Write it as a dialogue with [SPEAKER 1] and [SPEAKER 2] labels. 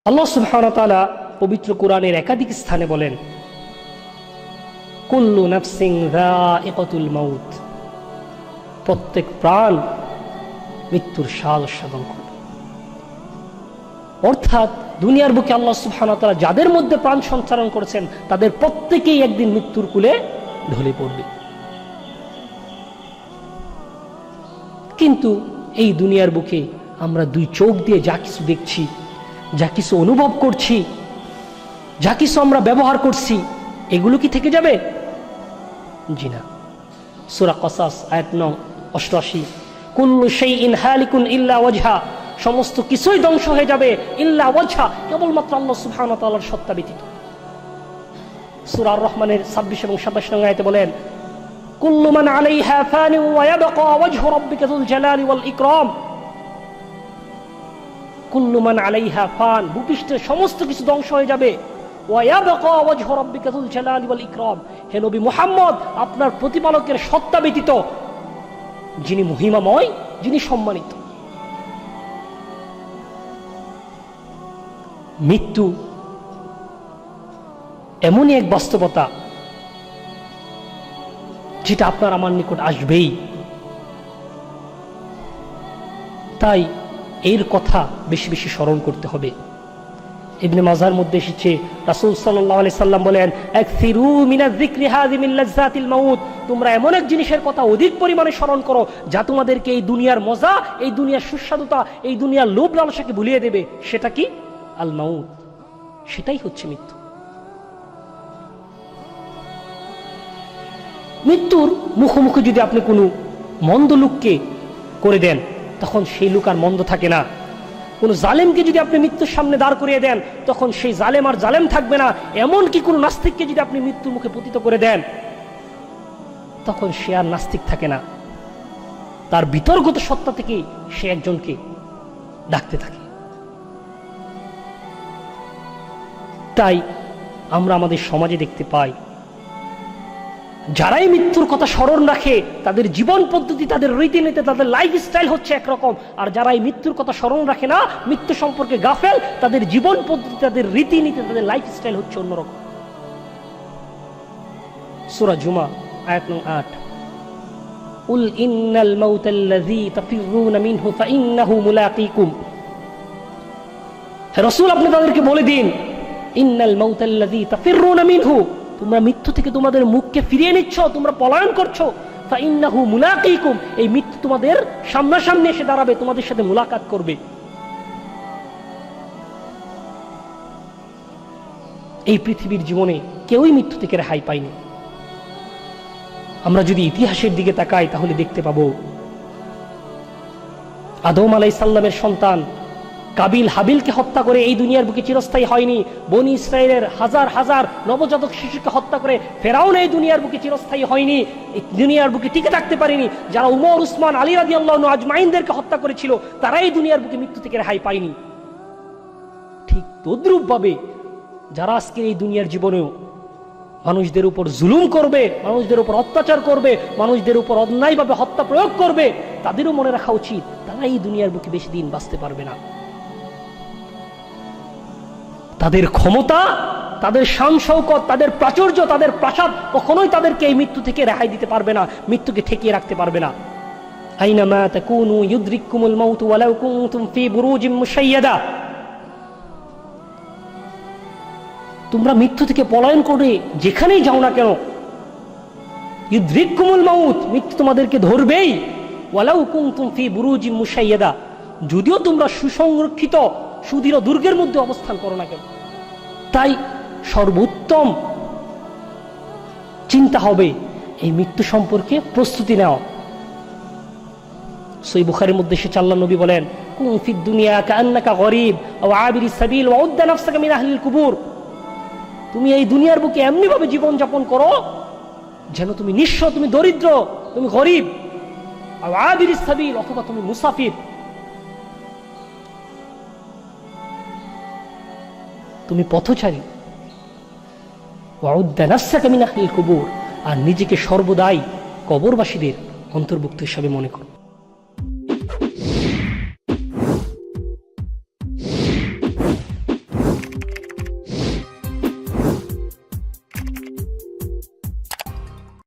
[SPEAKER 1] আল্লাহ সুবহানাহু ওয়া তাআলা পবিত্র কোরআনের একাধিক স্থানে বলেন, কুল্লু নাফসিন যায়িকাতুল মাউত, প্রত্যেক প্রাণ মৃত্যুর স্বাদ সাধন করবে। অর্থাৎ দুনিয়ার বুকে আল্লাহ সুবহানাহু ওয়া তাআলা যাদের মধ্যে প্রাণ সঞ্চারণ করেছেন তাদের প্রত্যেকেই একদিন মৃত্যুর কূলে ঢলে পড়বে। কিন্তু এই দুনিয়ার বুকে আমরা দুই চোখ দিয়ে যা কিছু দেখছি, যা কিছু অনুভব করছি, যা কিছু আমরা ব্যবহার করছি, এগুলো কি থেকে যাবে? জি না। সূরা কসাস আয়াত 88, কুল্লু শাইইন হালিকুন ইল্লা ওয়াজহা, সমস্ত কিছুই ধ্বংস হয়ে যাবে ইল্লা ওয়াজহা, কেবলমাত্র আল্লাহ সুবহানাহু ওয়া তাআলার সত্তা ব্যতীত। সূরা আর রহমানের 26 এবং 27 নং আয়াতে বলেন, কুল্লু মান আলাইহা ফানি ওয়া ইয়াবকা ওয়াজহু রাব্বিকা যুল জালালি ওয়াল ইকরাম। কুল্লু মান আলাইহা ফান, ভূপৃষ্ঠের সমস্ত কিছু ধ্বংস হয়ে যাবে, ওয়া ইয়াবকা ওয়াজহু রাব্বিকা যুল জালালি ওয়াল ইকরাম। হে নবী মুহাম্মদ, আপনার প্রতিপালকের সত্তা ব্যতীত, যিনি মহিমাময়, যিনি সম্মানিত। মৃত্যু এমনই এক বাস্তবতা যেটা আপনার আমার নিকট আসবেই। তাই এর কথা বেশি বেশি স্মরণ করতে হবে। ইবনে মাজার মধ্যে এসেছে, রাসূল সাল্লাল্লাহু আলাইহি সাল্লাম বলেন, আকসিরু মিনাজ যিকরি হাযিমিল লাযযাতিল মাউত, তোমরা এমন এক জিনিসের কথা অধিক পরিমাণে স্মরণ করো যা তোমাদেরকে এই দুনিয়ার মজা, এই দুনিয়ার সুস্বাদুতা, এই দুনিয়ার লোভ লালসাকে ভুলিয়ে দেবে। সেটা কি? আল মাউত, সেটাই হচ্ছে মৃত্যু। মৃত্যুর মুখোমুখি যদি আপনি কোনো মন্দ লোককে করে দেন, তখন সেই লোক আর মন্দ থাকে না। কোনো জালেমকে যদি আপনি মৃত্যুর সামনে দাঁড় করিয়ে দেন, তখন সেই জালেম আর জালেম থাকবে না। এমনকি কোনো নাস্তিককে যদি আপনি মৃত্যুর মুখে পতিত করে দেন, তখন সে আর নাস্তিক থাকে না। তার বিতর্গত সত্তা থেকে সে একজনকে ডাকতে থাকে। তাই আমরা আমাদের সমাজে দেখতে পাই, যারাই মৃত্যুর কথা স্মরণ রাখে তাদের জীবন পদ্ধতি, তাদের রীতিনীতি, তাদের লাইফস্টাইল হচ্ছে একরকম। আর যারাই মৃত্যুর কথা স্মরণ রাখে না, মৃত্যু সম্পর্কে গাফেল, তাদের জীবন পদ্ধতি, তাদের রীতিনীতি, তাদের লাইফস্টাইল হচ্ছে অন্যরকম। সূরা জুমা আয়াত 8, কুল ইন্নাল মাউতাল্লাযী তাফিরুনা মিনহু ফাইন্নাহু মুলাকীকুম। হে রাসূল, আপনি তাদেরকে বলে দিন, ইন্নাল মাউতাল্লাযী তাফিরুনা মিনহু, তোমরা মৃত্যু থেকে তোমাদের মুখকে ফিরিয়ে নিচ্ছ, তোমরা পলায়ন করছো। ফাইন্নাহু মুলাকীকুম, এই মৃত্যু তোমাদের সামনাসামনি এসে দাঁড়াবে, তোমাদের সাথে মুলাকাত করবে। এই পৃথিবীর জীবনে কেউই মৃত্যু থেকে রেহাই পায়নি। আমরা যদি ইতিহাসের দিকে তাকাই তাহলে দেখতে পাবো, আদম আলাইহিস সালামের সন্তান কাবিল হাবিলকে হত্যা করে এই দুনিয়ার বুকে চিরস্থায়ী হয়নি। বনি ইসরায়েলের হাজার হাজার নবজাতক শিশুকে হত্যা করে ফেরাউন এই দুনিয়ার বুকে চিরস্থায়ী হয়নি, এই দুনিয়ার বুকে টিকে থাকতে পারেনি। যারা উমর, উসমান, আলী রাদিয়াল্লাহু আনহু আজমাইনদেরকে হত্যা করেছিল, তারা এই দুনিয়ার বুকে মৃত্যু থেকে রেহাই পায়নি। ঠিক তদ্রূপ ভাবে যারা আজকে এই দুনিয়ার জীবনেও মানুষদের উপর জুলুম করবে, মানুষদের উপর অত্যাচার করবে, মানুষদের উপর অন্যায়ভাবে হত্যা প্রয়োগ করবে, তাদেরও মনে রাখা উচিত তারা এই দুনিয়ার বুকে বেশি দিন বাঁচতে পারবে না। তাদের ক্ষমতা, তাদের শান শৌকত, তাদের প্রাচুর্য, তাদের প্রাসাদ কখনোই তাদেরকে এই মৃত্যু থেকে রেহাই দিতে পারবে না, মৃত্যুকে ঠেকিয়ে রাখতে পারবে না। আইনামা তাকুনু ইউদরিকুমুল মাউতু ওয়ালাউ কুনতুম ফি বুরুজিম মুশাইয়াদা, তোমরা মৃত্যু থেকে পলায়ন করে যেখানেই যাও না কেন, ইউদরিকুমুল মাউত, মৃত্যু তোমাদেরকে ধরবেই। ওয়ালাউ কুনতুম ফি বুরুজিম মুশাইয়াদা, যদিও তোমরা সুসংরক্ষিত সুদৃঢ় দুর্গের মধ্যে অবস্থান করো না কেন। তাই সর্বোত্তম চিন্তা হবে এই মৃত্যু সম্পর্কে প্রস্তুতি নেওয়া। সহিহ বুখারীর মধ্যে এসেছে, আল্লাহর নবী বলেন, কুন ফিদ দুনিয়া কাআন্নাকা গরীব আও আবিরিস সাবিল ওয়া উদ্দা নাফসাকা মিন আহলিল কুবুর, তুমি এই দুনিয়ার বুকে এমনি ভাবে জীবন যাপন করো যেন তুমি নিঃস্ব, তুমি দরিদ্র, তুমি গরীব, আও আবিরিস সাবিল, অথবা তুমি মুসাফির, তুমি পথচারী। ওয়াউদ্দা নাফসাকা মিন আহলিল কুবুর, আর নিজেকে সর্বদাই কবরবাসীদের অন্তর্ভুক্ত হিসাবে মনে করো।